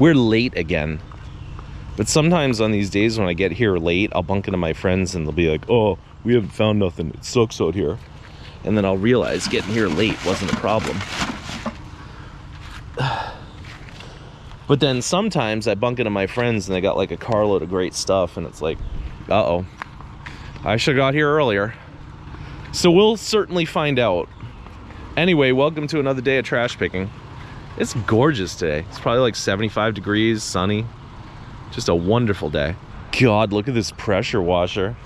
We're late again. But sometimes on these days when I get here late, I'll bunk into my friends and they'll be like, oh, we haven't found nothing. It sucks out here. And then I'll realize getting here late wasn't a problem. But then sometimes I bunk into my friends and they got like a carload of great stuff and it's like, uh-oh, I should have got here earlier. So we'll certainly find out. Anyway, welcome to another day of trash picking. It's gorgeous today. It's probably like 75 degrees, sunny. Just a wonderful day. God, look at this pressure washer.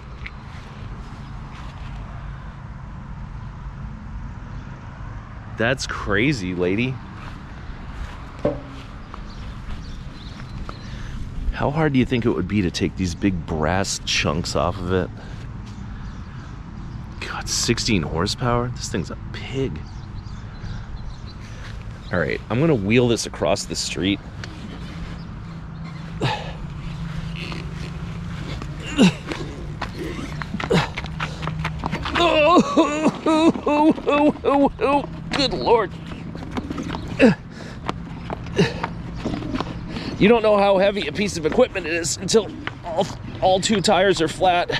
That's crazy, lady. How hard do you think it would be to take these big brass chunks off of it? God, 16 horsepower? This thing's a pig. All right, I'm gonna wheel this across the street. Oh, good Lord. You don't know how heavy a piece of equipment it is until all two tires are flat.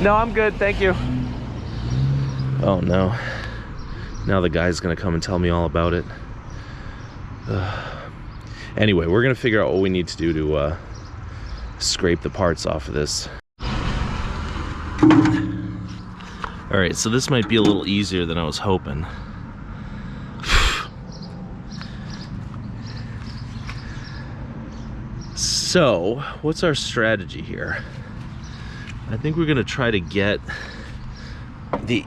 No, I'm good, thank you. Oh no. Now the guy's gonna come and tell me all about it. Anyway, we're gonna figure out what we need to do to scrape the parts off of this. All right, so this might be a little easier than I was hoping. So, what's our strategy here? I think we're gonna try to get the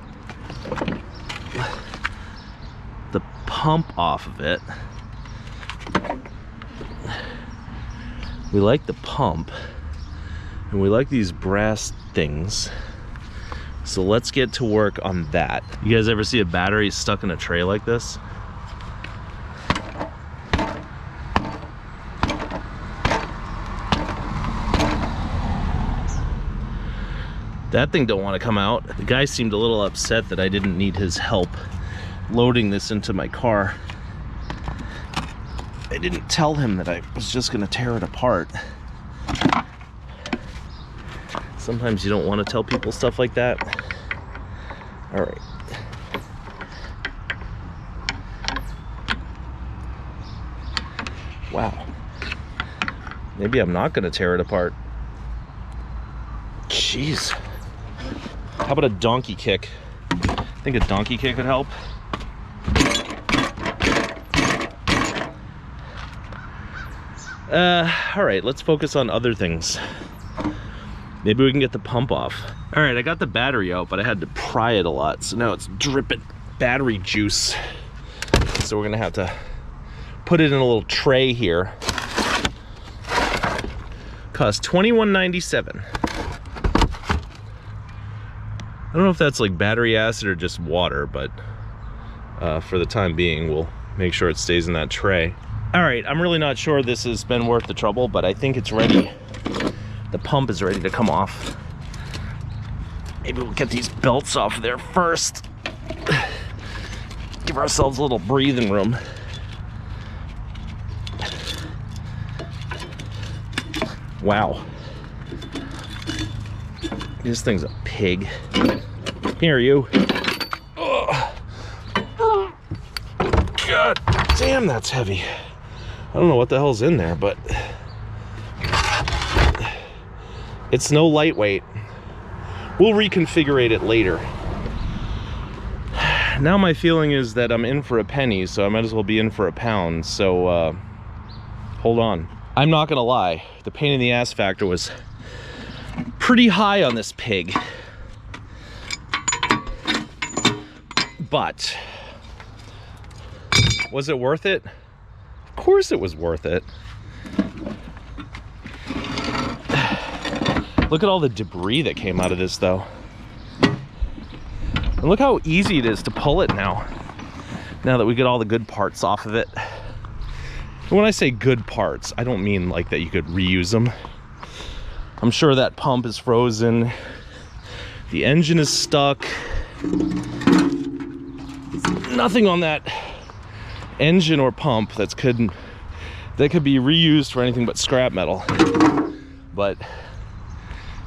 pump off of it. We like the pump and we like these brass things, so let's get to work on that. You guys ever see a battery stuck in a tray like this? That thing don't want to come out. The guy seemed a little upset that I didn't need his help loading this into my car. I didn't tell him that I was just gonna tear it apart. Sometimes you don't want to tell people stuff like that. All right. Wow. Maybe I'm not gonna tear it apart. Jeez. How about a donkey kick? I think a donkey kick would help. All right, let's focus on other things. Maybe we can get the pump off. All right, I got the battery out, but I had to pry it a lot, so now it's dripping battery juice. So we're gonna have to put it in a little tray here. Cost $21.97. I don't know if that's like battery acid or just water, but for the time being, we'll make sure it stays in that tray. All right, I'm really not sure this has been worth the trouble, but I think it's ready. The pump is ready to come off. Maybe we'll get these belts off there first. Give ourselves a little breathing room. Wow. This thing's a pig. Here, you. Oh. God damn, that's heavy. I don't know what the hell's in there, but it's no lightweight. We'll reconfigure it later. Now my feeling is that I'm in for a penny, so I might as well be in for a pound. So hold on. I'm not gonna lie, the pain in the ass factor was pretty high on this pig. But was it worth it? Of course it was worth it. Look at all the debris that came out of this though. And look how easy it is to pull it now that we get all the good parts off of it. And when I say good parts, I don't mean like that you could reuse them. I'm sure that pump is frozen. The engine is stuck. nothing on that engine or pump that could be reused for anything but scrap metal. But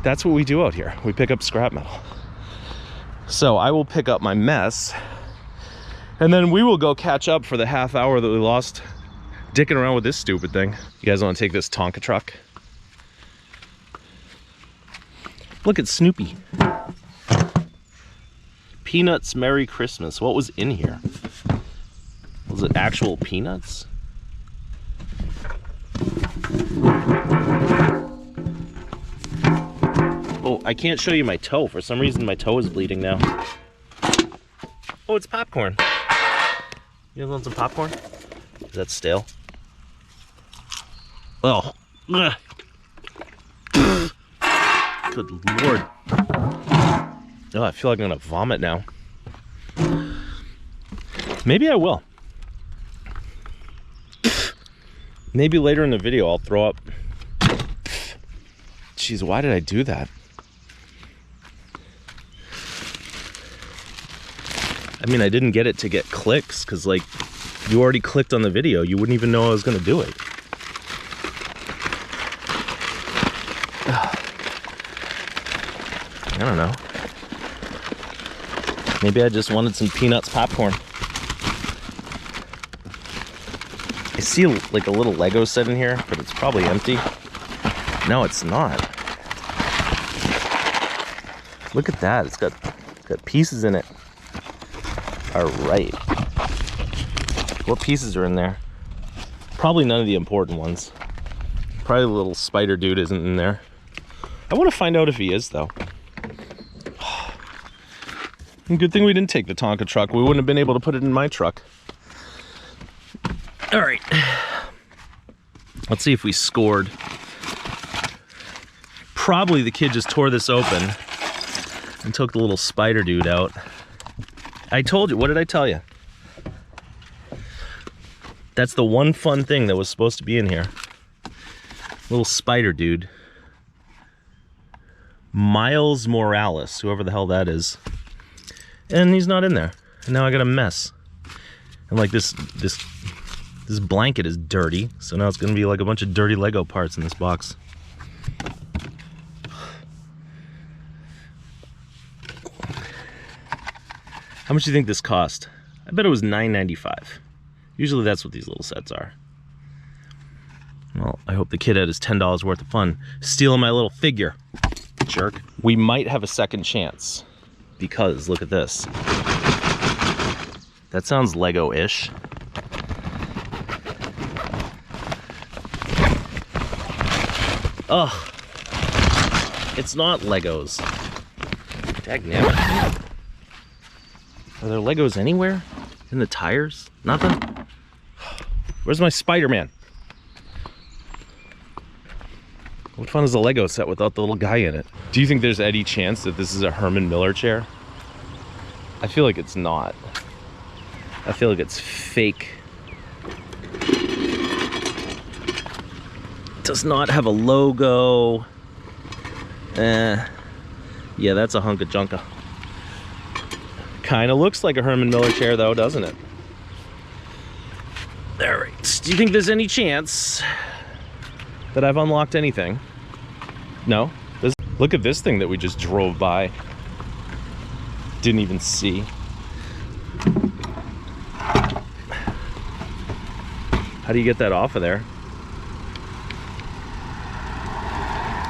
that's what we do out here. We pick up scrap metal. So I will pick up my mess, and then we will go catch up for the half hour that we lost dicking around with this stupid thing. You guys want to take this Tonka truck? Look at Snoopy. Peanuts Merry Christmas. What was in here? Was it actual peanuts? Oh, I can't show you my toe. For some reason, my toe is bleeding now. Oh, it's popcorn. You guys want some popcorn? Is that stale? Oh. Ugh. Good Lord. Oh, I feel like I'm gonna vomit now. Maybe I will. Maybe later in the video I'll throw up. Jeez, why did I do that? I mean, I didn't get it to get clicks, because, like, you already clicked on the video. You wouldn't even know I was gonna do it. I don't know. Maybe I just wanted some Peanuts popcorn. I see like a little Lego set in here, but it's probably empty. No, it's not. Look at that. It's got pieces in it. All right. What pieces are in there? Probably none of the important ones. Probably the little spider dude isn't in there. I want to find out if he is, though. Good thing we didn't take the Tonka truck. We wouldn't have been able to put it in my truck. All right. Let's see if we scored. Probably the kid just tore this open and took the little spider dude out. I told you. What did I tell you? That's the one fun thing that was supposed to be in here. Little spider dude. Miles Morales, whoever the hell that is. And he's not in there. And now I got a mess. And like this blanket is dirty. So now it's gonna be like a bunch of dirty Lego parts in this box. How much do you think this cost? I bet it was $9.95. Usually that's what these little sets are. Well, I hope the kid had his $10 worth of fun stealing my little figure. Jerk. We might have a second chance. Because, look at this. That sounds Lego-ish. Ugh. It's not Legos. Dagnabbit. Are there Legos anywhere? In the tires? Nothing? Where's my Spider-Man? What fun is a Lego set without the little guy in it? Do you think there's any chance that this is a Herman Miller chair? I feel like it's not. I feel like it's fake. It does not have a logo. Yeah, that's a hunk of junka. Kind of looks like a Herman Miller chair though, doesn't it? All right, do you think there's any chance that I've unlocked anything? No? Look at this thing that we just drove by. Didn't even see. How do you get that off of there?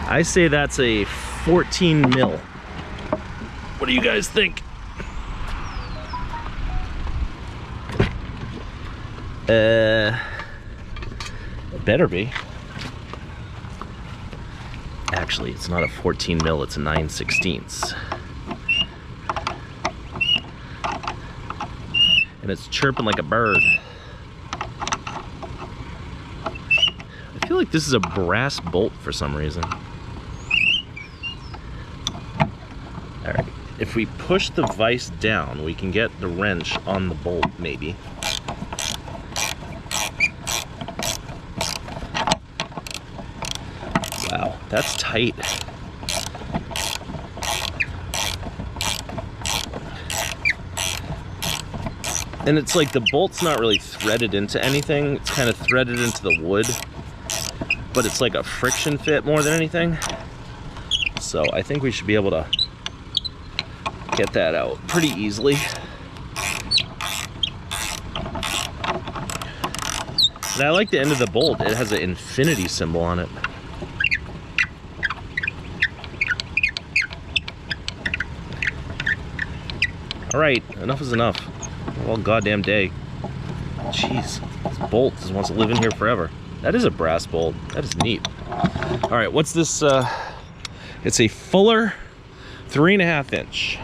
I say that's a 14 mil. What do you guys think? It better be. Actually, it's not a 14 mil, it's a 9/16. And it's chirping like a bird. I feel like this is a brass bolt for some reason. All right, if we push the vise down, we can get the wrench on the bolt, maybe. Wow, that's tight. And it's like the bolt's not really threaded into anything. It's kind of threaded into the wood, but it's like a friction fit more than anything. So I think we should be able to get that out pretty easily. And I like the end of the bolt. It has an infinity symbol on it. All right, enough is enough. All goddamn day. Jeez, this bolt just wants to live in here forever. That is a brass bolt. That is neat. All right, what's this? It's a Fuller 3.5 inch.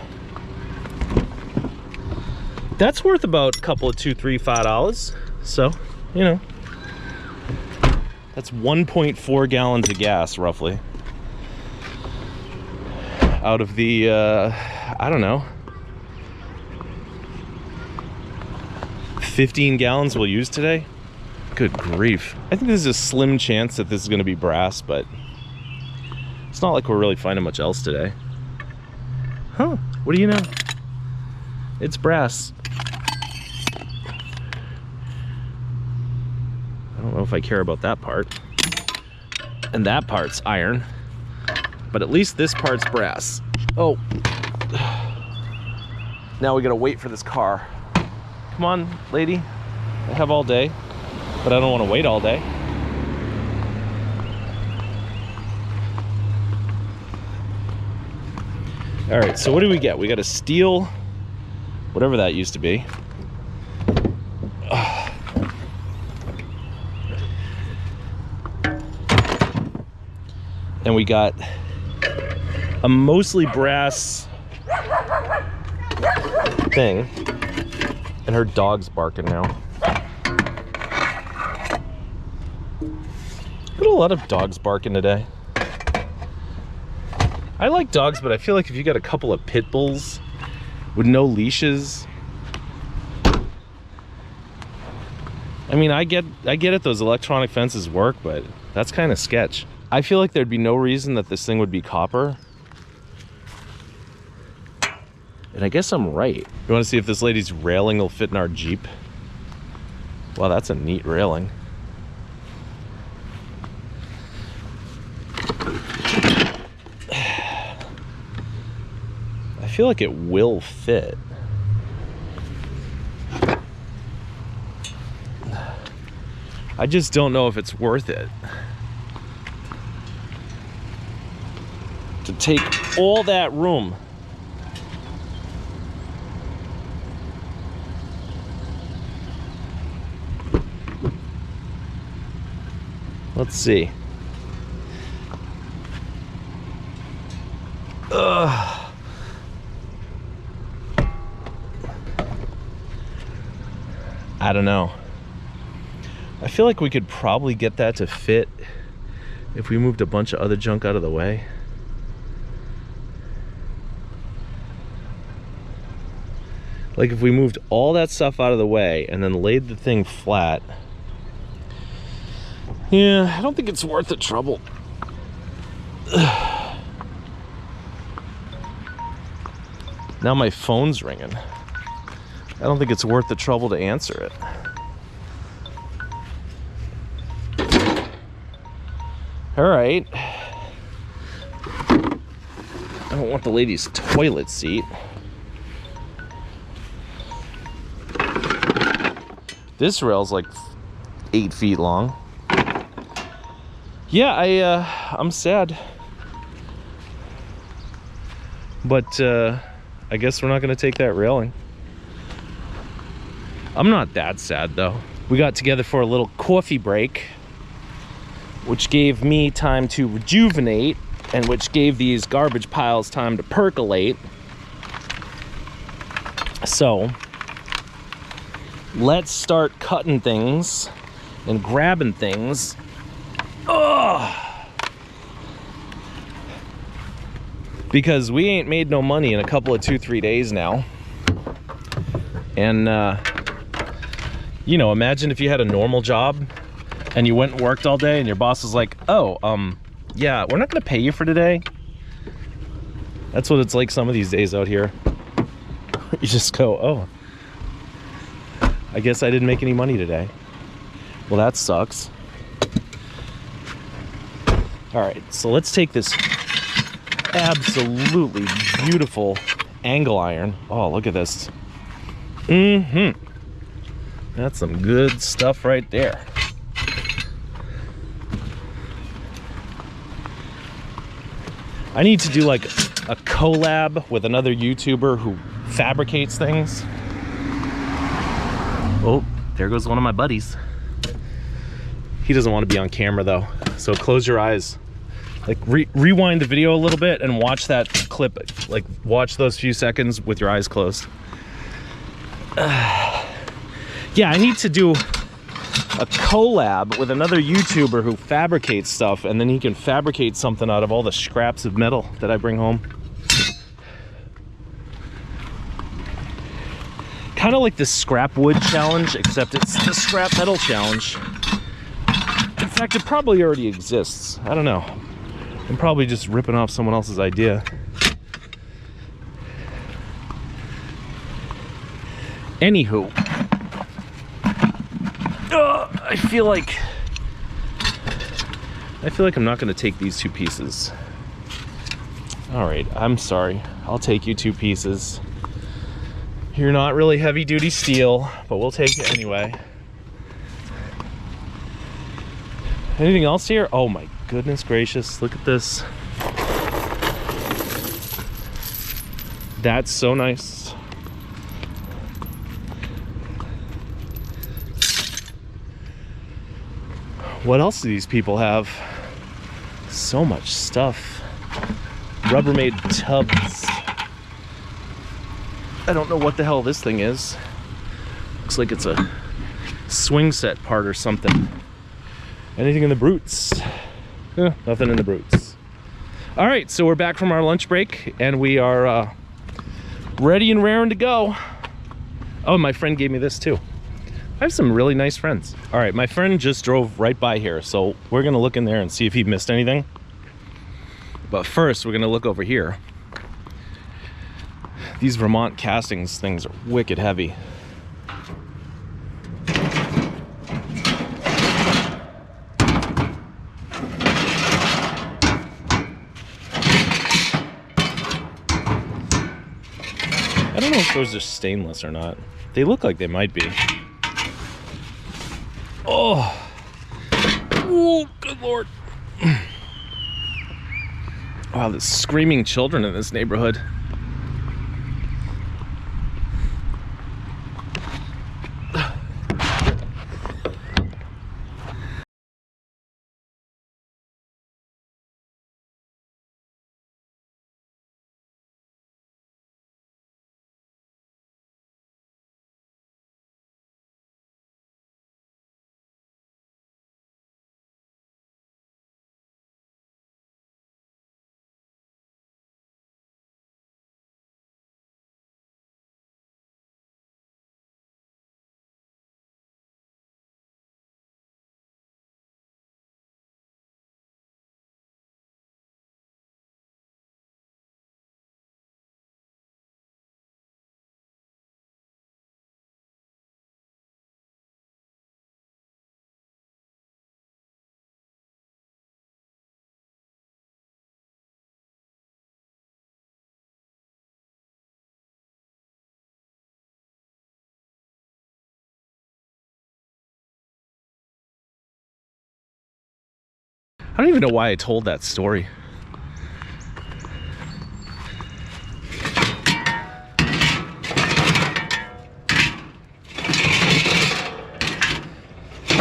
That's worth about a couple of $2, $3, $5. So, you know, that's 1.4 gallons of gas, roughly. Out of the, I don't know, 15 gallons we'll use today. Good grief. I think there's a slim chance that this is going to be brass, but it's not like we're really finding much else today. Huh, what do you know? It's brass. I don't know if I care about that part. And that part's iron. But at least this part's brass. Oh. Now we gotta wait for this car. Come on, lady. I have all day, but I don't want to wait all day. All right, so what do we get? We got a steel, whatever that used to be. And we got a mostly brass thing. And her dog's barking now. Got a lot of dogs barking today. I like dogs, but I feel like if you got a couple of pit bulls with no leashes, I mean, I get it, those electronic fences work, but that's kind of sketch. I feel like there'd be no reason that this thing would be copper. And I guess I'm right. You want to see if this lady's railing will fit in our Jeep? Wow, that's a neat railing. I feel like it will fit. I just don't know if it's worth it to take all that room. Let's see. Ugh. I don't know. I feel like we could probably get that to fit if we moved a bunch of other junk out of the way. Like if we moved all that stuff out of the way and then laid the thing flat. Yeah, I don't think it's worth the trouble. Now my phone's ringing. I don't think it's worth the trouble to answer it. All right. I don't want the lady's toilet seat. This rail's like 8 feet long. Yeah, I'm sad. But I guess we're not gonna take that railing. I'm not that sad though. We got together for a little coffee break, which gave me time to rejuvenate and which gave these garbage piles time to percolate. So let's start cutting things and grabbing things. Ugh. Because we ain't made no money in a couple of 2-3 days now. And you know, imagine if you had a normal job and you went and worked all day and your boss was like, oh, yeah, we're not gonna pay you for today. That's what it's like some of these days out here. You just go, oh, I guess I didn't make any money today. Well, that sucks. All right, so let's take this absolutely beautiful angle iron. Oh, look at this. That's some good stuff right there. I need to do like a collab with another YouTuber who fabricates things. Oh, there goes one of my buddies. He doesn't want to be on camera though, so close your eyes. Like rewind the video a little bit and watch that clip. Like watch those few seconds with your eyes closed. Yeah, I need to do a collab with another YouTuber who fabricates stuff, and then he can fabricate something out of all the scraps of metal that I bring home. Kind of like the scrap wood challenge, except it's the scrap metal challenge. In fact, it probably already exists. I don't know. I'm probably just ripping off someone else's idea. Anywho, I feel like I'm not going to take these 2 pieces. All right, I'm sorry. I'll take you 2 pieces. You're not really heavy-duty steel, but we'll take it anyway. Anything else here? Oh my goodness gracious, look at this. That's so nice. What else do these people have? So much stuff. Rubbermaid tubs. I don't know what the hell this thing is. Looks like it's a swing set part or something. Anything in the brutes? Nothing in the brutes. All right, so we're back from our lunch break and we are ready and raring to go. Oh, my friend gave me this too. I have some really nice friends. All right, my friend just drove right by here, so we're gonna look in there and see if he missed anything. But first, we're gonna look over here. These Vermont castings things are wicked heavy. I don't know if those are stainless or not. They look like they might be. Oh, good Lord. Wow, there's screaming children in this neighborhood. I don't even know why I told that story.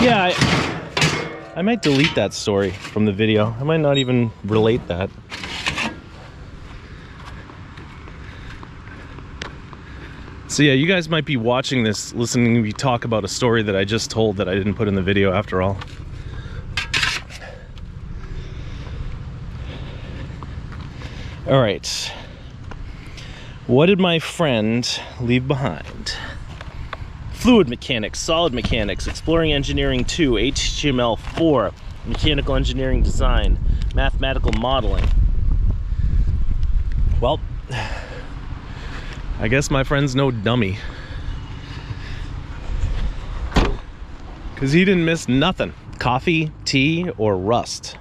Yeah, I might delete that story from the video. I might not even relate that. So yeah, you guys might be watching this, listening to me talk about a story that I just told that I didn't put in the video after all. All right, what did my friend leave behind? Fluid mechanics, solid mechanics, exploring engineering 2, HTML 4, mechanical engineering design, mathematical modeling. Well, I guess my friend's no dummy. because he didn't miss nothing. Coffee, tea, or rust.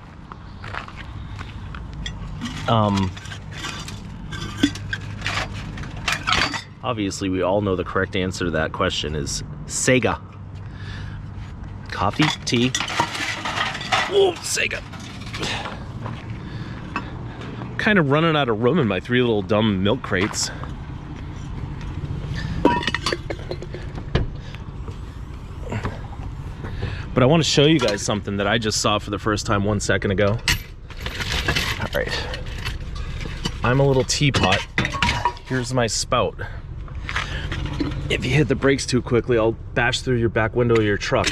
Obviously, we all know the correct answer to that question is Sega. Coffee, tea. Oh, Sega. Kind of running out of room in my 3 little dumb milk crates. But I want to show you guys something that I just saw for the first time 1 second ago. All right. I'm a little teapot. Here's my spout. If you hit the brakes too quickly, I'll bash through your back window of your truck.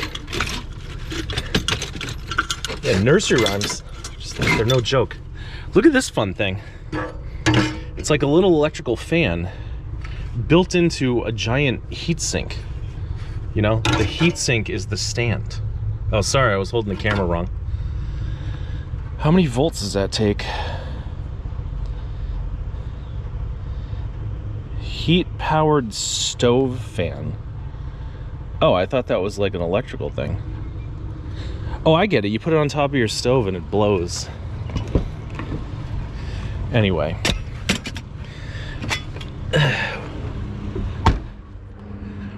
Yeah, nursery rhymes, just like they're no joke. Look at this fun thing. It's like a little electrical fan built into a giant heat sink. You know, the heat sink is the stand. Oh, sorry, I was holding the camera wrong. How many volts does that take? Heat-powered stove fan. Oh, I thought that was like an electrical thing. Oh, I get it. You put it on top of your stove and it blows. Anyway.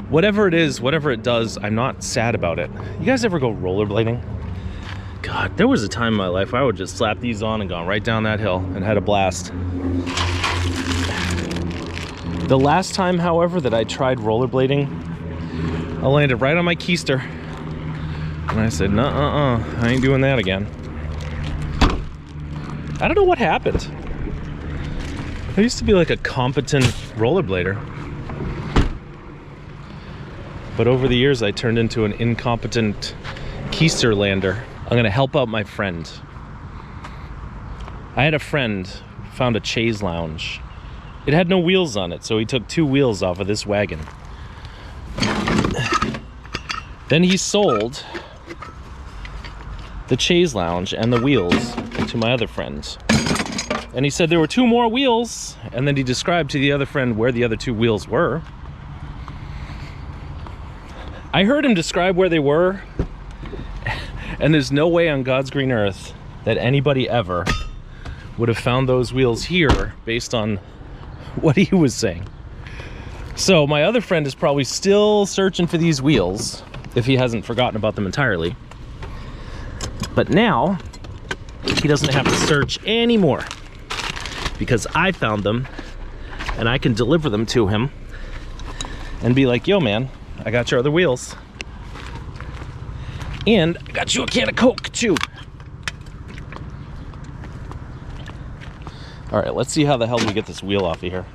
Whatever it is, whatever it does, I'm not sad about it. You guys ever go rollerblading? God, there was a time in my life where I would just slap these on and gone right down that hill and had a blast. The last time, however, that I tried rollerblading, I landed right on my keister. And I said, nuh-uh, I ain't doing that again. I don't know what happened. I used to be like a competent rollerblader. But over the years, I turned into an incompetent keister lander. I'm gonna help out my friend. I had a friend who found a chaise lounge. It had no wheels on it, so he took 2 wheels off of this wagon. Then he sold the chaise lounge and the wheels to my other friend. And he said there were 2 more wheels, and then he described to the other friend where the other 2 wheels were. I heard him describe where they were, and there's no way on God's green earth that anybody ever would have found those wheels here based on what he was saying. So my other friend is probably still searching for these wheels, if he hasn't forgotten about them entirely. But now, he doesn't have to search anymore, because I found them, and I can deliver them to him, and be like, yo man, I got your other wheels. And I got you a can of Coke, too. All right, let's see how the hell do we get this wheel off of here.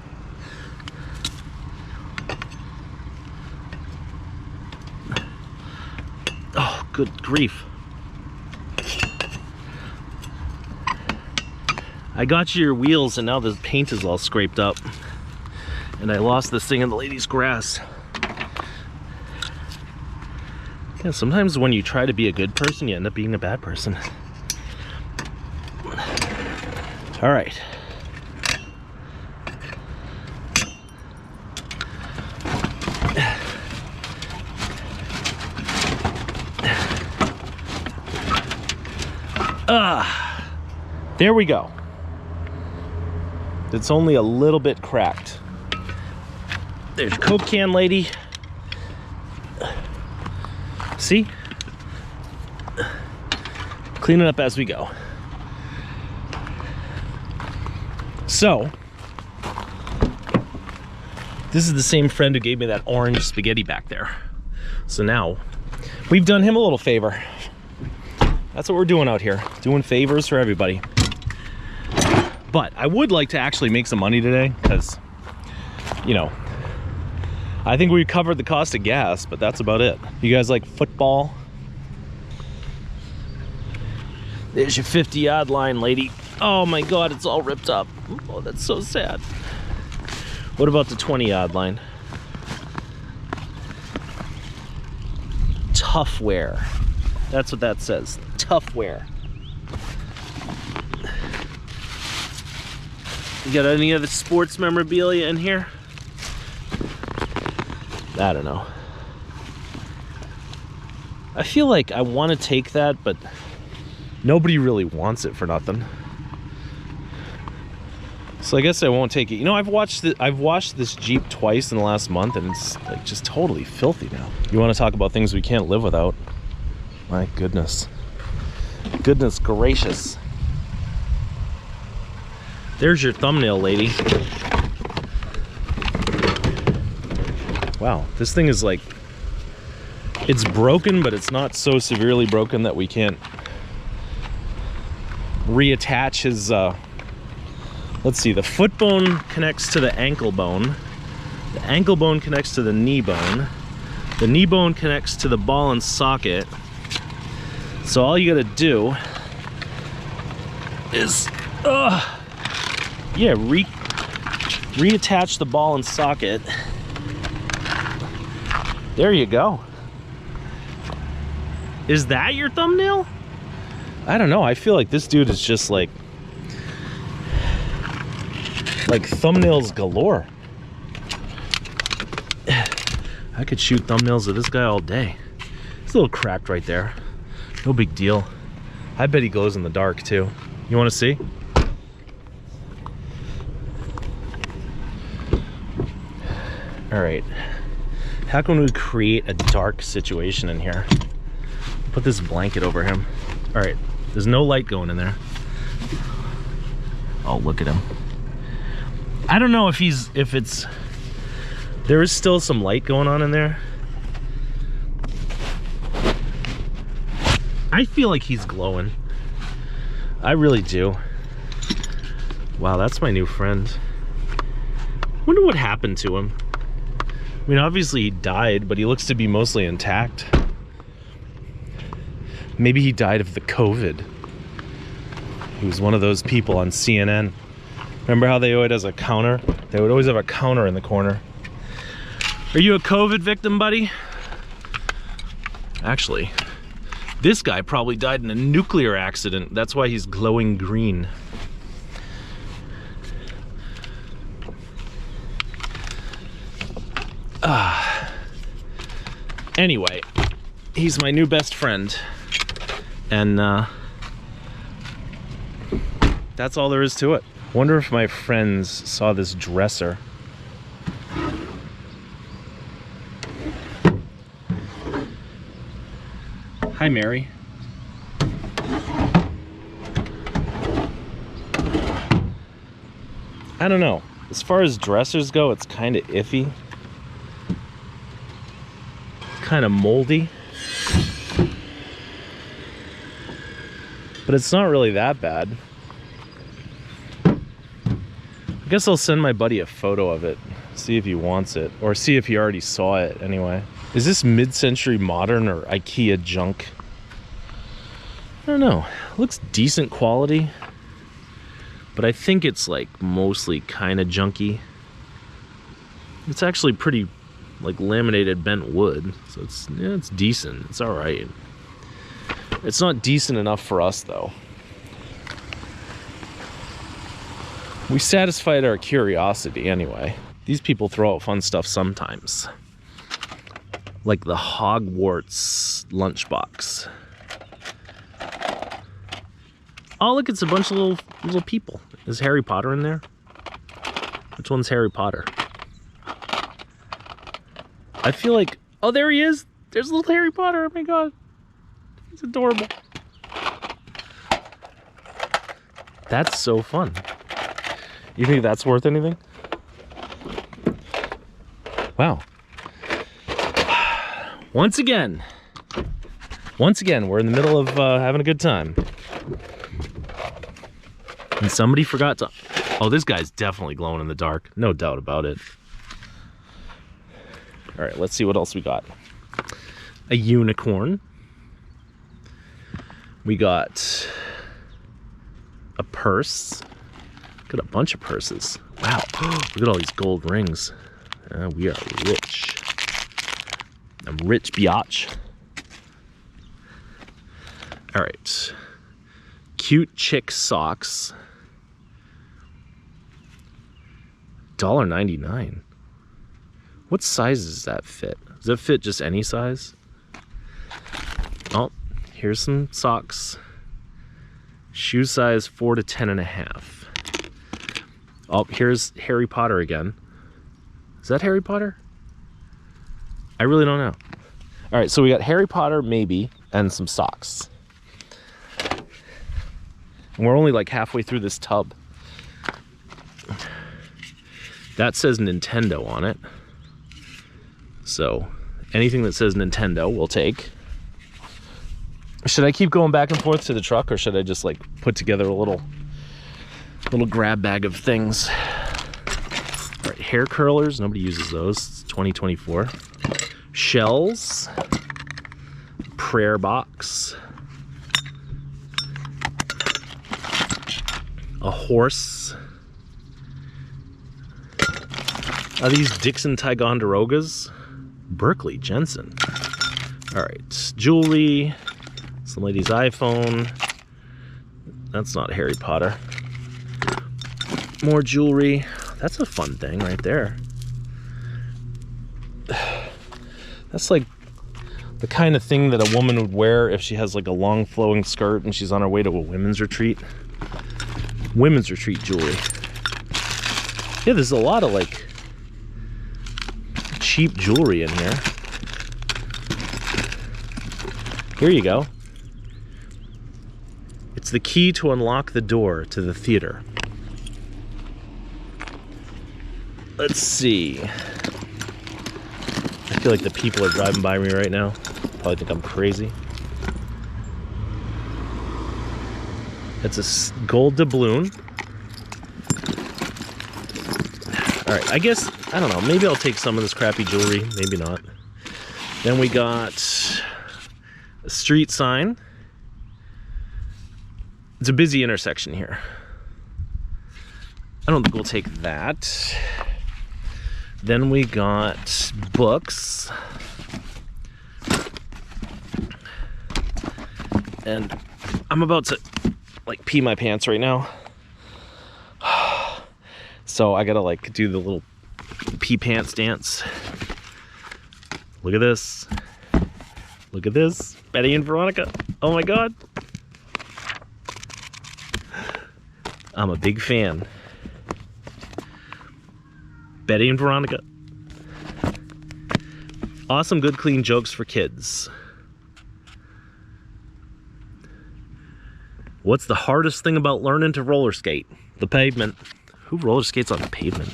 Oh, good grief. I got you your wheels, and now the paint is all scraped up. And I lost this thing in the lady's grass. Yeah, sometimes when you try to be a good person, you end up being a bad person. All right. There we go. It's only a little bit cracked. There's your Coke can, lady. See? Clean it up as we go. So, this is the same friend who gave me that orange spaghetti back there. So now, we've done him a little favor. That's what we're doing out here, doing favors for everybody. But I would like to actually make some money today, because, you know, I think we covered the cost of gas, but that's about it. You guys like football? There's your 50-yard line, lady. Oh my God, it's all ripped up. Oh, that's so sad. What about the 20-yard line? Tough wear. That's what that says. Tough wear. You got any other sports memorabilia in here? I don't know. I feel like I want to take that, but nobody really wants it for nothing. So I guess I won't take it. You know, I've washed this Jeep twice in the last month, and it's like just totally filthy now. You want to talk about things we can't live without? My goodness. Goodness gracious. There's your thumbnail, lady. Wow, this thing is like, it's broken, but it's not so severely broken that we can't reattach his, let's see, the foot bone connects to the ankle bone connects to the knee bone connects to the ball and socket. So all you gotta do is, yeah, reattach the ball and socket. There you go. Is that your thumbnail? I don't know. I feel like this dude is just like thumbnails galore. I could shoot thumbnails of this guy all day. It's a little cracked right there. No big deal. I bet he glows in the dark too. You want to see? All right. How can we create a dark situation in here? Put this blanket over him. All right. There's no light going in there. Oh, look at him. I don't know if there is still some light going on in there. I feel like he's glowing. I really do. Wow, that's my new friend. Wonder what happened to him. I mean, obviously he died, but he looks to be mostly intact. Maybe he died of the COVID. He was one of those people on CNN. Remember how they always have a counter? They would always have a counter in the corner. Are you a COVID victim, buddy? Actually, this guy probably died in a nuclear accident. That's why he's glowing green. Anyway, he's my new best friend. And that's all there is to it. Wonder if my friends saw this dresser. Hi, Mary. I don't know. As far as dressers go, it's kind of iffy. Kind of moldy. But it's not really that bad. I guess I'll send my buddy a photo of it, see if he wants it, or see if he already saw it anyway. Is this mid-century modern or IKEA junk? I don't know. It looks decent quality, but I think it's like mostly kind of junky. It's actually pretty like laminated bent wood, so it's decent. It's all right. It's not decent enough for us though. We satisfied our curiosity anyway. These people throw out fun stuff sometimes. Like the Hogwarts lunchbox. Oh, look, it's a bunch of little people. Is Harry Potter in there? Which one's Harry Potter? I feel like, oh, there he is. There's little Harry Potter. Oh my God. He's adorable. That's so fun. You think that's worth anything? Wow. Once again, we're in the middle of having a good time. And somebody forgot to... Oh, this guy's definitely glowing in the dark. No doubt about it. All right, let's see what else we got. A unicorn. We got a purse. Got a bunch of purses. Wow, look at all these gold rings. We are rich. I'm rich, biatch. All right. Cute chick socks. $1.99. What size does that fit? Does it fit just any size? Here's some socks. Shoe size 4 to 10.5. Oh, here's Harry Potter again. Is that Harry Potter? I really don't know. All right, so we got Harry Potter, maybe, and some socks. And we're only like halfway through this tub. That says Nintendo on it. So anything that says Nintendo we'll take. Should I keep going back and forth to the truck, or should I just like put together a little grab bag of things? All right, hair curlers, nobody uses those. It's 2024. Shells, prayer box, a horse. Are these Dixon Ticonderogas? Berkeley Jensen. All right, jewelry, some lady's iPhone. That's not Harry Potter. More jewelry. That's a fun thing right there. That's like the kind of thing that a woman would wear if she has like a long flowing skirt and she's on her way to a women's retreat. Women's retreat jewelry. Yeah, there's a lot of like cheap jewelry in here. Here you go. It's the key to unlock the door to the theater. Let's see. I feel like the people are driving by me right now. Probably think I'm crazy. It's a gold doubloon. All right, I guess, I don't know, maybe I'll take some of this crappy jewelry, maybe not. Then we got a street sign. It's a busy intersection here. I don't think we'll take that. Then we got books. And I'm about to like pee my pants right now. So I gotta like do the little pee pants dance. Look at this. Look at this. Betty and Veronica. Oh my God. I'm a big fan. Betty and Veronica. Awesome, good, clean jokes for kids. What's the hardest thing about learning to roller skate? The pavement. Who roller skates on the pavement?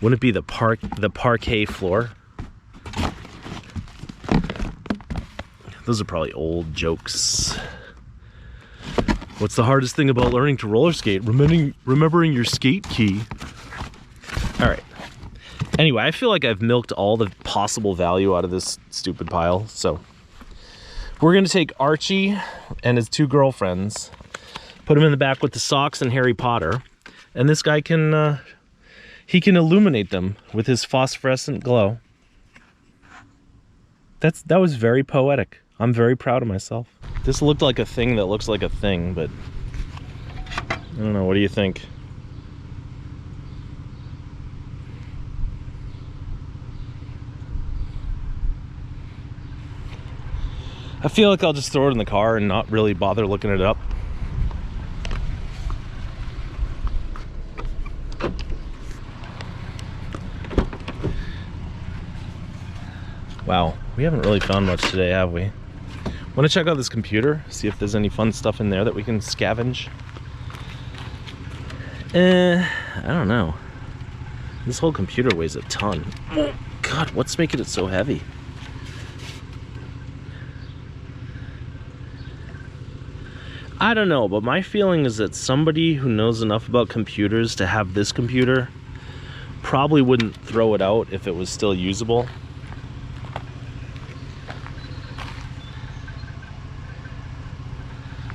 Wouldn't it be the parquet floor? Those are probably old jokes. What's the hardest thing about learning to roller skate? Remembering your skate key. All right. Anyway, I feel like I've milked all the possible value out of this stupid pile. So we're going to take Archie and his 2 girlfriends, put him in the back with the socks and Harry Potter. And this guy can, he can illuminate them with his phosphorescent glow. That was very poetic. I'm very proud of myself. This looked like a thing that looks like a thing, but I don't know. What do you think? I feel like I'll just throw it in the car and not really bother looking it up. Wow, we haven't really found much today, have we? Want to check out this computer, see if there's any fun stuff in there that we can scavenge? I don't know. This whole computer weighs a ton. Oh, God, what's making it so heavy? I don't know, but my feeling is that somebody who knows enough about computers to have this computer probably wouldn't throw it out if it was still usable.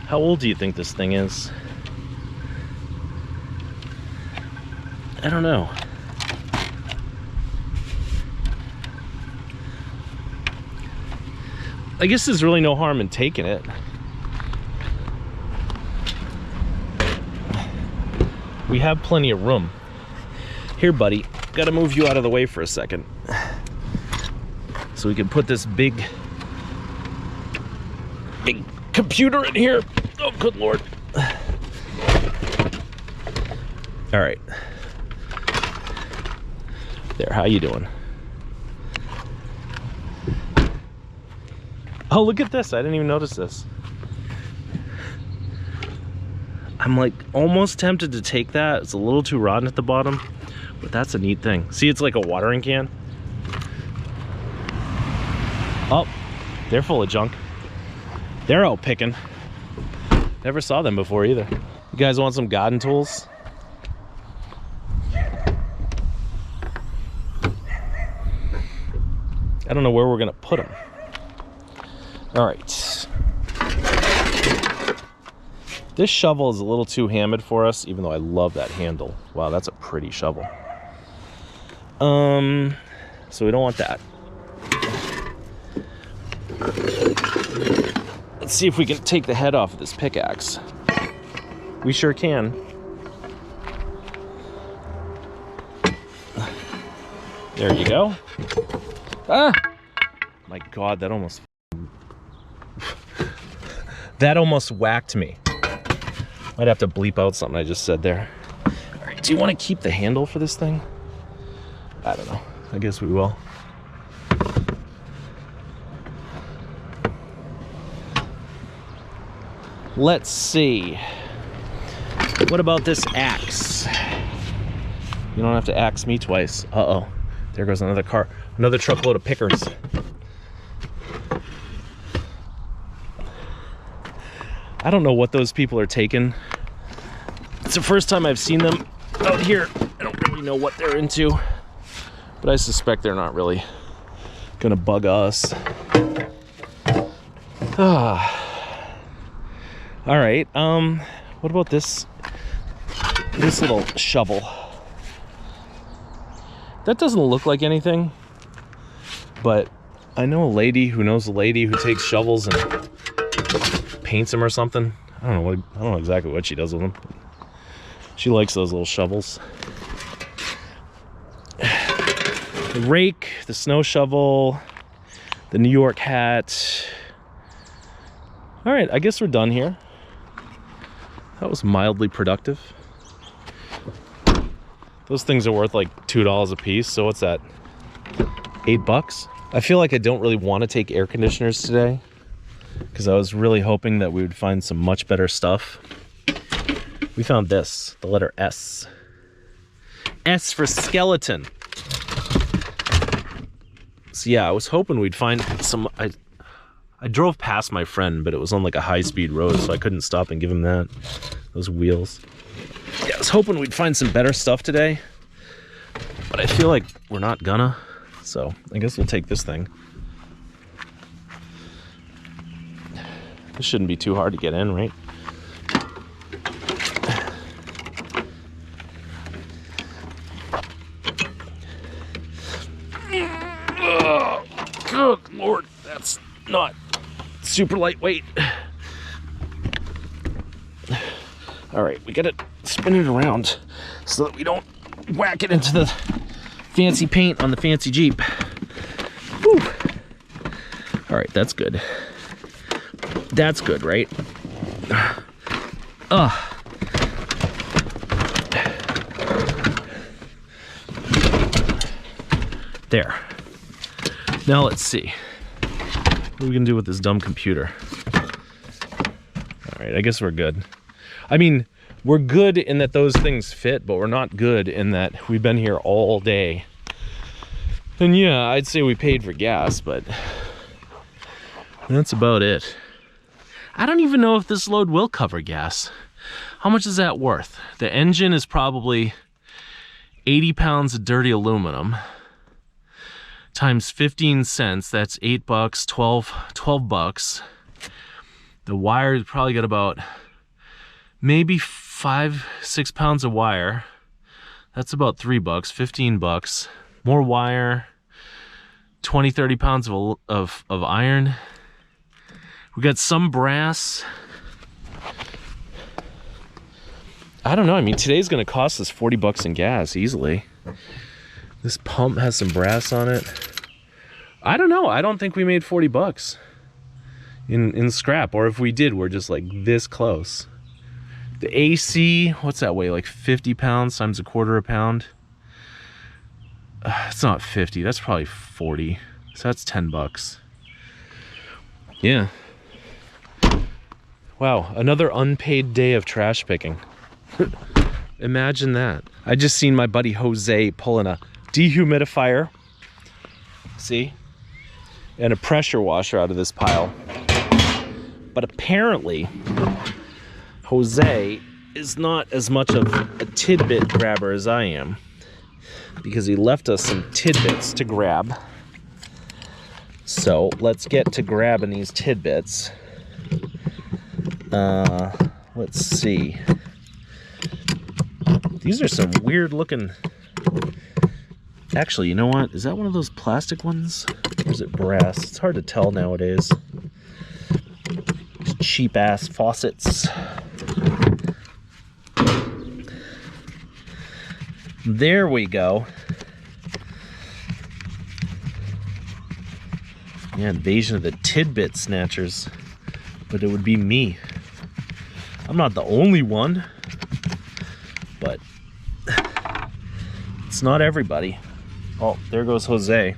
How old do you think this thing is? I don't know. I guess there's really no harm in taking it. We have plenty of room. Here, buddy, gotta move you out of the way for a second so we can put this big big computer in here. Oh, good Lord. All right. There, how you doing? Oh, look at this. I didn't even notice this. I'm like almost tempted to take that. It's a little too rotten at the bottom, but that's a neat thing. See, it's like a watering can. Oh, they're full of junk. They're out picking. Never saw them before either. You guys want some garden tools? I don't know where we're gonna put them. All right. This shovel is a little too hammered for us, even though I love that handle. Wow, that's a pretty shovel. So we don't want that. Let's see if we can take the head off of this pickaxe. We sure can. There you go. Ah! My God, that almost whacked me. Might have to bleep out something I just said there. All right, do you want to keep the handle for this thing? I don't know. I guess we will. Let's see. What about this axe? You don't have to axe me twice. Uh-oh. There goes another car. Another truckload of pickers. I don't know what those people are taking. It's the first time I've seen them out here. I don't really know what they're into, but I suspect they're not really gonna bug us. All right, what about this little shovel? That doesn't look like anything, but I know a lady who knows a lady who takes shovels and paints them or something. I don't know exactly what she does with them. She likes those little shovels. The rake, the snow shovel, the New York hat. All right, I guess we're done here. That was mildly productive. Those things are worth like $2 a piece, so what's that? $8? I feel like I don't really want to take air conditioners today, because I was really hoping that we would find some much better stuff. We found this, the letter S. S for skeleton. So yeah, I was hoping we'd find some. I drove past my friend, but it was on like a high-speed road, so I couldn't stop and give him that. Those wheels. Yeah, I was hoping we'd find some better stuff today, but I feel like we're not gonna, so I guess we'll take this thing. This shouldn't be too hard to get in, right? Oh, good Lord, that's not super lightweight. All right, we gotta spin it around so that we don't whack it into the fancy paint on the fancy Jeep. Whew. All right, that's good. That's good, right? There. Now let's see. What are we gonna do with this dumb computer? All right, I guess we're good. I mean, we're good in that those things fit, but we're not good in that we've been here all day. And yeah, I'd say we paid for gas, but that's about it. I don't even know if this load will cover gas. How much is that worth? The engine is probably 80 pounds of dirty aluminum times 15 cents. That's $8, 12 bucks. The wire probably got about maybe 5-6 pounds of wire. That's about $3, 15 bucks. More wire, 20-30 pounds of iron. We got some brass. I don't know. I mean, today's gonna cost us 40 bucks in gas easily. This pump has some brass on it. I don't know. I don't think we made 40 bucks. in scrap, or if we did, we're just like this close. The AC, what's that weigh? Like 50 pounds times a quarter a pound. It's not 50, that's probably 40. So that's $10. Yeah. Wow, another unpaid day of trash picking. Imagine that. I just seen my buddy Jose pulling a dehumidifier. See? And a pressure washer out of this pile. But apparently, Jose is not as much of a tidbit grabber as I am, because he left us some tidbits to grab. So let's get to grabbing these tidbits. Let's see. These are some weird looking... Actually, you know what? Is that one of those plastic ones? Or is it brass? It's hard to tell nowadays. Cheap ass faucets. There we go. Yeah, invasion of the tidbit snatchers. But it would be me. I'm not the only one. But it's not everybody. Oh, there goes Jose.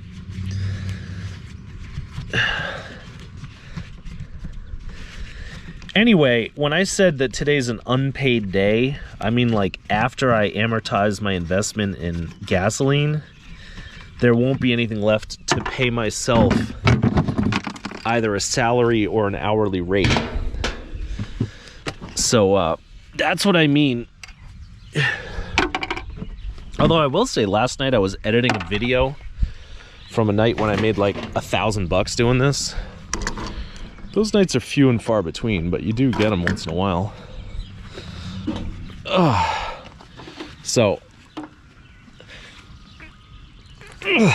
Anyway, when I said that today's an unpaid day, I mean like after I amortize my investment in gasoline, there won't be anything left to pay myself either a salary or an hourly rate. So that's what I mean. Although I will say, last night I was editing a video from a night when I made like $1,000 doing this. Those nights are few and far between, but you do get them once in a while. So, a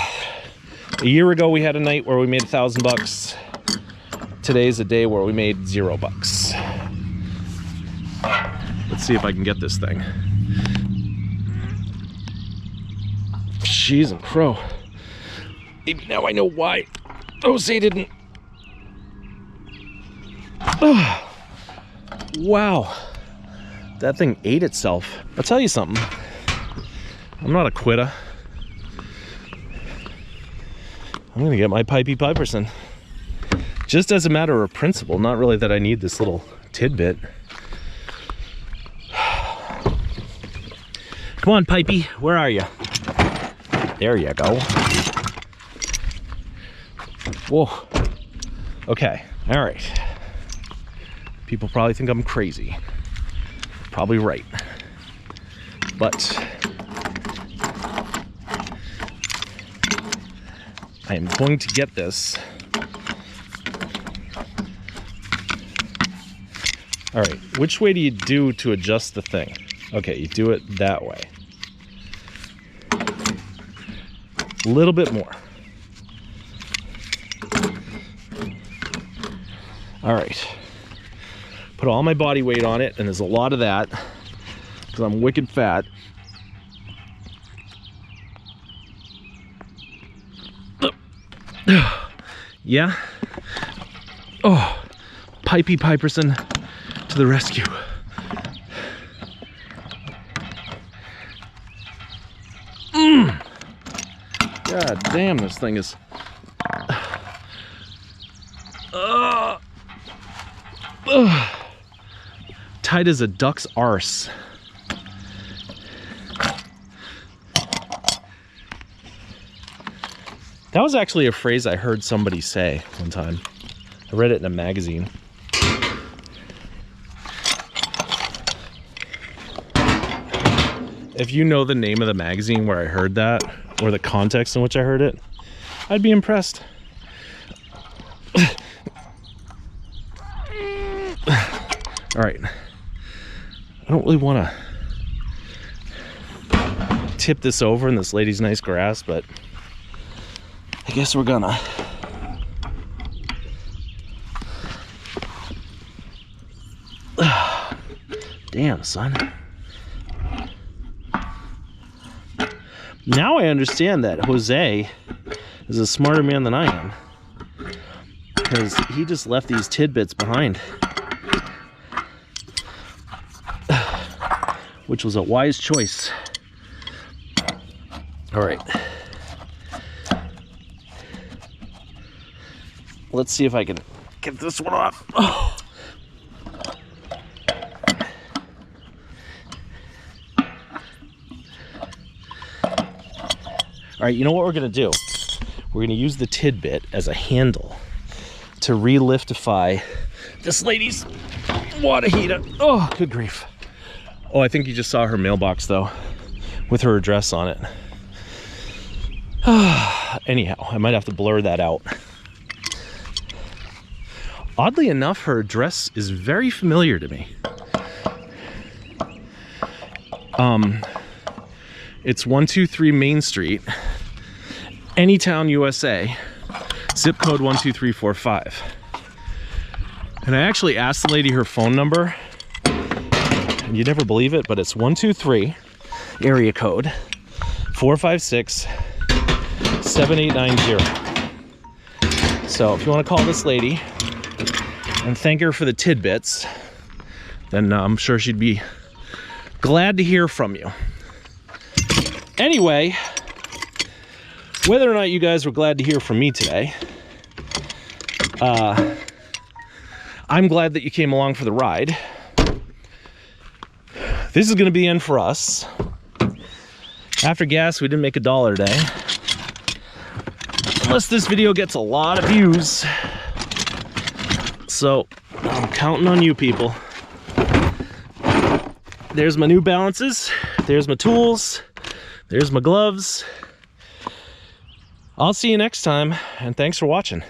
year ago we had a night where we made $1,000. Today's a day where we made $0. Let's see if I can get this thing. Jeez and crow. Maybe now I know why Jose didn't. Wow. That thing ate itself. I'll tell you something. I'm not a quitter. I'm gonna get my Pipey Piperson. Just as a matter of principle, not really that I need this little tidbit. Come on, Pipey, where are you? There you go. Whoa. Okay, all right. People probably think I'm crazy. Probably right. But I am going to get this. All right, which way do you do to adjust the thing? Okay, you do it that way. A little bit more. All right. Put all my body weight on it, and there's a lot of that because I'm wicked fat. Yeah. Oh, Pipey Piperson to the rescue. God damn, this thing is tight as a duck's arse. That was actually a phrase I heard somebody say one time. I read it in a magazine. If you know the name of the magazine where I heard that, or the context in which I heard it, I'd be impressed. All right. I don't really want to tip this over in this lady's nice grass, but I guess we're gonna. Damn, son. Now I understand that Jose is a smarter man than I am. because he just left these tidbits behind, which was a wise choice. All right. Let's see if I can get this one off. Oh. All right, you know what we're gonna do? We're gonna use the tidbit as a handle to re-liftify this lady's water heater. Oh, good grief. Oh, I think you just saw her mailbox though, with her address on it. Anyhow, I might have to blur that out. Oddly enough, her address is very familiar to me. It's 123 Main Street, Anytown, USA, zip code 12345. And I actually asked the lady her phone number, and you'd never believe it, but it's 123 area code 456 7890. So if you want to call this lady and thank her for the tidbits, then I'm sure she'd be glad to hear from you. Anyway, whether or not you guys were glad to hear from me today, I'm glad that you came along for the ride. This is going to be the end for us. After gas, we didn't make $1 a day. Unless this video gets a lot of views. So, I'm counting on you people. There's my New Balances. There's my tools. There's my gloves. I'll see you next time, and thanks for watching.